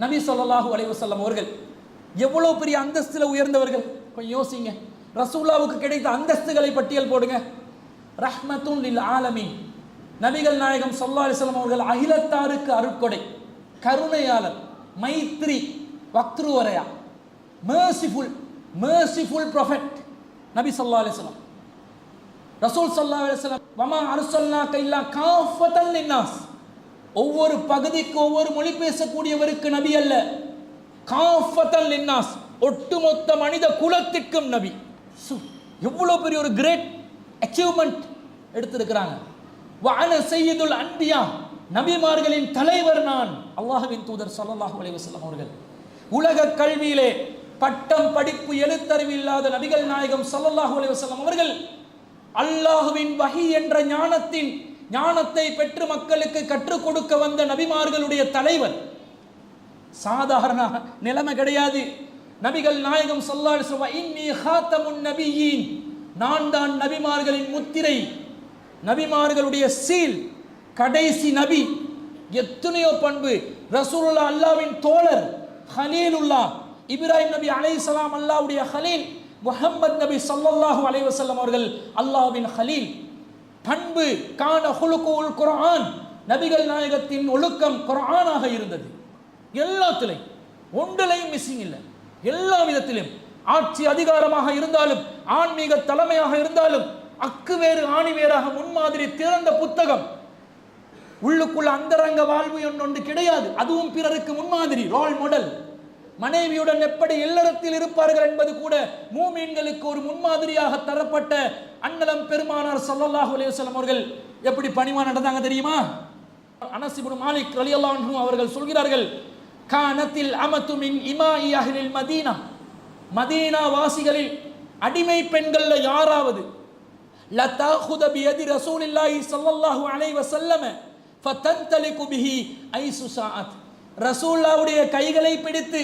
நபி ஸல்லல்லாஹு அலைஹி வஸல்லம் அவர்கள் எவ்வளவு பெரிய அந்தஸ்தில் உயர்ந்தவர்கள் கொஞ்சம் யோசிங்க. ரசூலுல்லாஹ்வுக்கு கிடைத்த அந்தஸ்துகளை பட்டியல் போடுங்க. ரஹ்மத்துன் லில் ஆலமீன், நபிகள் நாயகம் ஸல்லல்லாஹு அலைஹி வஸல்லம் அவர்கள் அகிலத்தாருக்கு அருட்கொடை, கருணையாளர், மைத்ரி, வக்த்ருவரையா, merciful prophet நபி ஸல்லல்லாஹு அலைஹி வஸல்லம். ரசூல் ஸல்லல்லாஹு அலைஹி வஸல்லம் வமா அர்ஸல்னாக இல்லா காஃபத்தன் லின்னாஸ், ஒவ்வொரு பகுதிக்கு ஒவ்வொரு மொழி பேசக்கூடியவருக்கு நபி அல்ல, காஃபத்தன் லின்னாஸ், ஒட்டுமொத்த மனித குலத்திற்கும் நபி. எவ்வளவு பெரிய ஒரு கிரேட் அச்சீவ்மெண்ட் எடுத்திருக்கிறாங்க. வஅன சய்யிதுல் அன்பியா, நபிமார்களின் தலைவர் நான், அல்லாஹ்வின் தூதர் ஸல்லல்லாஹு அலைஹி வஸல்லம் அவர்கள். உலக கல்வியிலே பட்டம் படிப்பு எழுத்தறிவு இல்லாத நபிகள் நாயகம் ஸல்லல்லாஹு அலைஹி வஸல்லம் அவர்கள் அல்லாஹ்வின் வஹி என்ற ஞானத்தை பெற்று மக்களுக்கு கற்றுக் கொடுக்க வந்த நபிமார்களுடைய தலைவர். சாதாரண நிலைமை கிடையாது. நபிகள் நாயகம் ஸல்லல்லாஹு அலைஹி வஸல்லம் இன்னி ஹாத்தமுன் நபியீன், நான் தான் நபிமார்களின் முத்திரை, நபிமார்களுடைய சீல், கடைசி நபி. எத்தனையோ பண்பு. ரசூலுல்லாஹ் அல்லாஹ்வின் தோழர், ஹலீலுல்லாஹ், இப்ராஹிம் நபி அலைஹிஸ்ஸலாம் அல்லாஹ்வுடைய ஹலீல், முஹம்மது நபி ஸல்லல்லாஹு அலைஹி வஸல்லம் அவர்கள் அல்லாஹ்வின் ஹலீல். பண்பு கான ஹுலுகுல் குர்ஆன், நபிகள் நாயகத்தின் ஒழுக்கம் குர்ஆனாக இருந்தது. எல்லாத்திலையும் ஒன்றிலையும் மிஸ்ஸிங் இல்லை. எல்லா விதத்திலும் ஆட்சி அதிகாரமாக இருந்தாலும், ஆன்மீக தலைமையாக இருந்தாலும், அக்கு வேறு ஆணி வேறாக முன்மாதிரி திறந்த புத்தகம். உள்ளுக்குள்ள அந்தரங்க வாழ்வு ஒன்று கிடையாது. அதுவும் பிறருக்கு முன்மாதிரி, ரோல் மாடல். மனைவியுடன் எப்படி இல்லறத்தில் இருப்பார்கள் என்பது கூட மூமீன்களுக்கு ஒரு முன்மாதிரியாக தரப்பட்ட அன்னலம் பெருமானார் ஸல்லல்லாஹு அலைஹி வஸல்லம் அவர்கள் எப்படி பணிவா நடந்தாங்க தெரியுமா? அனஸ் இப்னு மாலிக் ரலியல்லாஹு அன்ஹு அவர்கள் சொல்கிறார்கள், கானத்தில் அமது மின் இமாஇ அஹ்லில் மதீனா, மதீனா வாசிகளில் அடிமை பெண்கள்ல யாராவது லதாஹுத பியதி ரசூலில்லாஹி ஸல்லல்லாஹு அலைஹி வஸல்லம் ஃபதன்தலிகு பிஹி ஐசு ஸாஅத், ரசூலுல்லாஹ்வுடைய கைகளை பிடித்து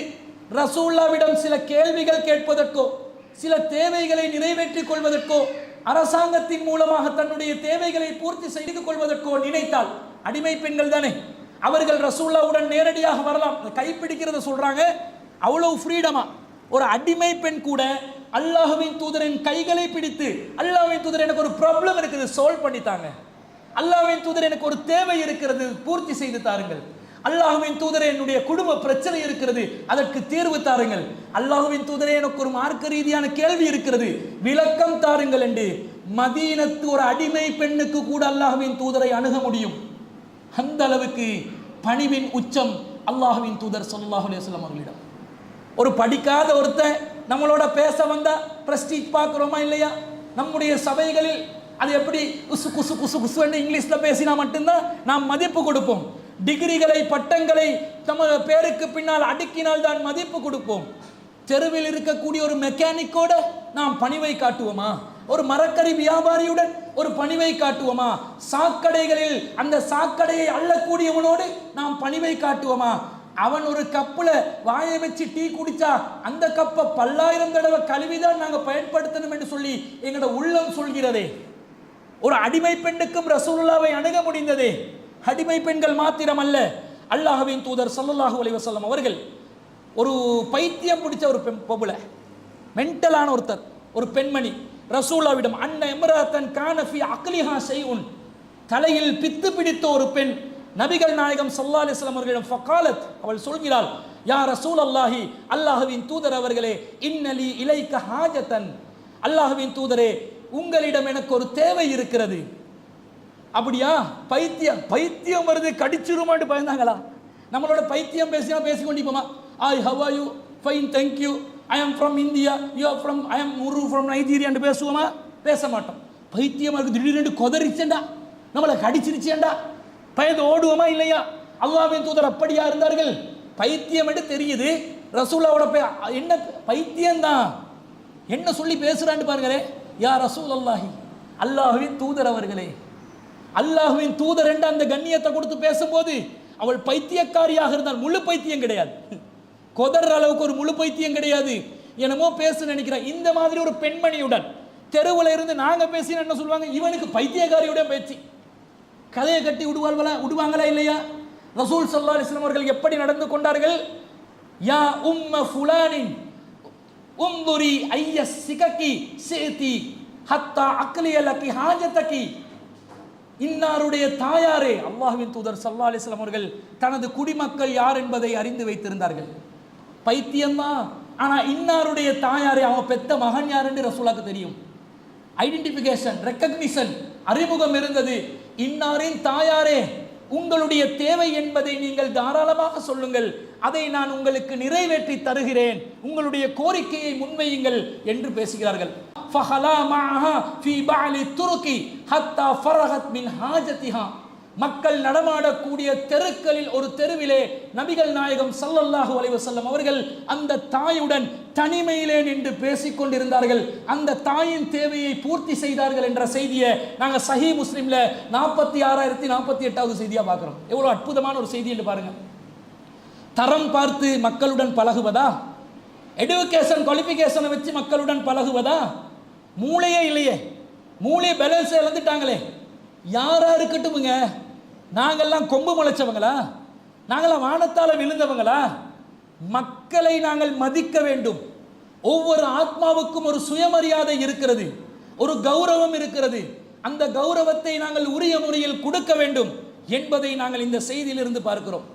ரசூலுல்லாஹ்விடம் சில கேள்விகள் கேட்பதற்கோ சில தேவைகளை நிறைவேற்றிக் கொள்வதற்கோ அரசாங்கத்தின் மூலமாக தன்னுடைய தேவைகளை பூர்த்தி செய்து கொள்வதற்கோ நினைத்தால், அடிமை பெண்கள் தானே, அவர்கள் ரசூலுல்லாஹ்வுடன் நேரடியாக வரலாம். கைப்பிடிக்கிறத சொல்றாங்க, அவ்வளவு ஃப்ரீடமா. ஒரு அடிமை பெண் கூட அல்லாஹ்வின் தூதரின் கைகளை பிடித்து, அல்லாஹ்வின் தூதர் எனக்கு ஒரு ப்ராப்ளம் இருக்குது, சால்வ் பண்ணித்தாங்க, அல்லாஹ்வின் தூதர் எனக்கு ஒரு தேவை இருக்கிறது, பூர்த்தி செய்து தாருங்கள், அல்லாஹ்வின் தூதரே என்னுடைய குடும்ப பிரச்சனை இருக்கிறது, அதற்கு தீர்வு தாருங்கள், அல்லாஹ்வின் தூதரே எனக்கு ஒரு மார்க்க ரீதியான கேள்வி இருக்கிறது, விளக்கம் தாருங்கள் என்று மதீனத்து ஒரு அடிமை பெண்ணுக்கு கூட அல்லாஹ்வின் தூதரை அணுக முடியும். அந்த அளவுக்கு பணிவின் உச்சம் அல்லாஹ்வின் தூதர் ஸல்லல்லாஹு அலைஹி வஸல்லம் அவர்களிடம். ஒரு படிக்காத ஒருத்தன் நம்மளோட பேச வந்தா பிரஸ்டீஜ் பார்க்கிறோமா இல்லையா? நம்முடைய சபைகளில் அது எப்படி குசு குசு குசு குசு என்று இங்கிலீஷ்ல பேசினா மட்டும்தான் நாம் மதிப்பு கொடுப்போம். டிகிரிகளை பட்டங்களை நம்ம பேருக்கு பின்னால் அடுக்கினால் தான் மதிப்பு கொடுப்போம். தெருவில் இருக்கக்கூடிய ஒரு மெக்கானிக்கோட நாம் பணிவை காட்டுவோமா? ஒரு மரக்கறி வியாபாரியுடன் ஒரு பணிவை காட்டுவோமா? சாக்கடைகளில் அந்த சாக்கடையை அள்ளக்கூடியவனோடு நாம் பணிவை காட்டுவோமா? அவன் ஒரு கப்புல வாயை வச்சு டீ குடிச்சா அந்த கப்பை 10,000 தடவை கழுவிதான் நாங்கள் பயன்படுத்தணும் என்று சொல்லி எங்களோட உள்ளம் சொல்கிறதே. ஒரு அடிமை பெண்ணுக்கும் ரசூலுல்லாஹ்வை அணுக முடிந்ததே. அடிமை பெண்கள் மாத்திரம் அல்ல, அல்லாஹ்வின் தூதர் ஸல்லல்லாஹு அலைஹி வஸல்லம் அவர்கள் ஒரு பைத்தியம் பிடிச்ச ஒரு பொம்பளை, மென்டலான ஒருத்தர், ஒரு பெண்மணி ரசூலுல்லாஹ்விடம் அன்ன இம்ராத்தன் கான ஃபீ அக்லிஹா ஷைஉன், தலையில் பித்து பிடித்த ஒரு பெண் நபிகள் நாயகம் ஸல்லல்லாஹு அலைஹி வஸல்லம் அவர்களிடம் ஃபகாலத், அவள் சொல்கிறாள், யா ரசூலல்லாஹி, அல்லாஹ்வின் தூதர் அவர்களே, இன்னலி இலைக ஹாஜத்தன், அல்லாஹ்வின் தூதரே உங்களிடம் எனக்கு ஒரு தேவை இருக்கிறது. அப்படியா? பைத்தியம் வருது, கடிச்சிருமாட்டு பயந்தாங்களா? நம்மளோட பைத்தியம் பேசிக்கொண்டிப்போமா? I how are you, fine thank you, I am from India, you are from, I am Muru from Nigeria என்று பேசுவோமா? பேச மாட்டோம். பைத்தியம் இருக்கு, திடீரென்று கொதறிச்சேண்டா, நம்மளை கடிச்சிருச்சேண்டா, பயந்து ஓடுவோமா இல்லையா? அல்லாஹ்வின் தூதர் அப்படியா இருந்தார்கள்? பைத்தியம் என்று தெரியுது, ரசூலுல்லாஹ்வோட என்ன பைத்தியம்தான், என்ன சொல்லி பேசுறான்னு பாருங்களே. யா ரசூலல்லாஹி, அல்லாஹ்வின் தூதர் அவர்களே, அல்லாஹ்வின் தூதர் என்ற அந்த கண்ணியத்தை கொடுத்து பேசும்போது அவள் பைத்தியக்காரியாக இருந்தால், முழு பைத்தியம் கிடையாது, கொதற அளவுக்கு ஒரு முழு பைத்தியம் கிடையாது, என்னமோ பேச நினைக்கிறார். இந்த மாதிரி ஒரு பெண்மணியுடன் தெருவில் இருந்து நாங்க பேசினா என்ன சொல்லுவாங்க? இவனுக்கு பைத்தியக்காரியுடன் பேச்சு, கதையை கட்டி விடுவாங்களா இல்லையா? ரசூல் ஸல்லல்லாஹு அலைஹி வஸல்லம் அவர்கள் எப்படி நடந்து கொண்டார்கள்? யா உம்ம ஃபுலானின் உம்துரி ஐய சிககி சேதி ஹத்தா அக்லியலகி ஹாஜதகி. இன்னாருடைய தாயாரே, அல்லாஹ்வின் தூதர் ஸல்லல்லாஹு அலைஹி வஸல்லம் அவர்கள் தனது குடிமக்கள் யார் என்பதை அறிந்து வைத்திருந்தார்கள். பைத்தியம்தான், ஆனா இன்னாருடைய தாயாரே, அவன் பெத்த மகன் யார் என்று ரசூலுக்கு தெரியும். ஐடென்டிஃபிகேஷன், ரெக்கக்னிஷன், அறிமுகம் இருந்தது. இன்னாரின் தாயாரே, உங்களுடைய தேவை என்பதை நீங்கள் தாராளமாக சொல்லுங்கள், அதை நான் உங்களுக்கு நிறைவேற்றி தருகிறேன், உங்களுடைய கோரிக்கையை முன்வையுங்கள் என்று பேசுகிறார்கள். ஃபஹலா மஅஹா ஃபீ பஅலி துருகி ஹத்தா ஃபரஹத் மின் ஹாஜதிஹா. மக்கள் நடமாடக்கூடிய தெருக்களில் ஒரு தெருவிலே நபிகள் நாயகம் ஸல்லல்லாஹு அலைஹி வஸல்லம் அவர்கள் அந்த தாயுடன் தனிமையிலே நின்று பேசிக் கொண்டிருந்தார்கள். அந்த தாயின் தேவையை பூர்த்தி செய்தார்கள் என்ற செய்தியை நாங்கள் சஹீஹ் முஸ்லிம்ல 46,048வது செய்தியா பார்க்கிறோம். எவ்வளவு அற்புதமான ஒரு செய்தி என்று பாருங்க. தரம் பார்த்து மக்களுடன் பழகுவதா? எடுகேஷன் குவாலிஃபிகேஷனை வச்சு மக்களுடன் பழகுவதா? மூளையே இல்லையே, மூளை பேலன்ஸ் இழந்துட்டாங்களே. யாரா இருக்கட்டுமுங்க, நாங்கள்லாம் கொம்பு முளைச்சவங்களா? நாங்களாம் வானத்தால விழுந்தவங்களா? மக்களை நாங்கள் மதிக்க வேண்டும். ஒவ்வொரு ஆத்மாவுக்கும் ஒரு சுயமரியாதை இருக்கிறது, ஒரு கௌரவம் இருக்கிறது. அந்த கௌரவத்தை நாங்கள் உரிய முறையில் கொடுக்க வேண்டும் என்பதை நாங்கள் இந்த செய்தியிலிருந்து பார்க்கிறோம்.